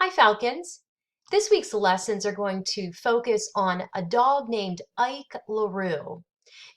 Hi, Falcons. This week's lessons are going to focus on a dog named Ike LaRue.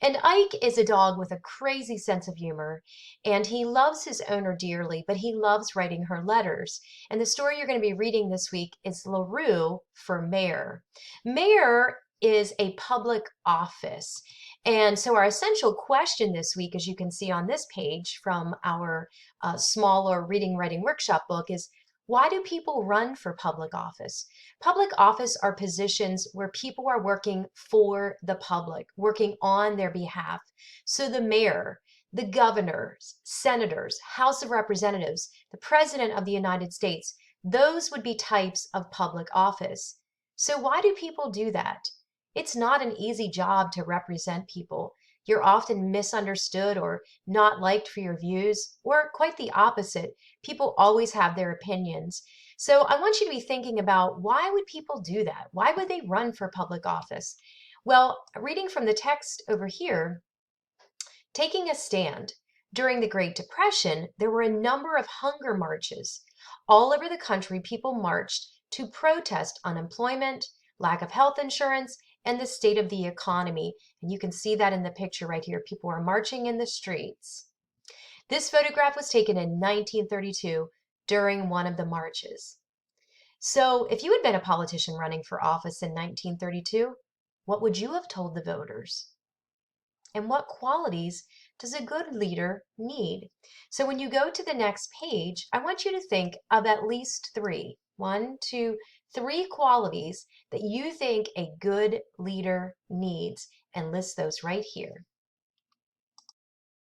And Ike is a dog with a crazy sense of humor, and he loves his owner dearly, but he loves writing her letters. And the story you're going to be reading this week is LaRue for Mayor. Mayor is a public office. And so our essential question this week, as you can see on this page from our smaller reading writing workshop book, is why do people run for public office? Public office are positions where people are working for the public, working on their behalf. So the mayor, the governors, senators, House of Representatives, the President of the United States, those would be types of public office. So why do people do that? It's not an easy job to represent people. You're often misunderstood or not liked for your views, or quite the opposite. People always have their opinions. So I want you to be thinking about, why would people do that? Why would they run for public office? Well, reading from the text over here, taking a stand. During the Great Depression, there were a number of hunger marches. All over the country, people marched to protest unemployment, lack of health insurance, and the state of the economy. And you can see that in the picture right here. People are marching in the streets. This photograph was taken in 1932 during one of the marches. So, if you had been a politician running for office in 1932, what would you have told the voters? And what qualities does a good leader need? So, when you go to the next page, I want you to think of at least three. One, two, three qualities that you think a good leader needs, and list those right here.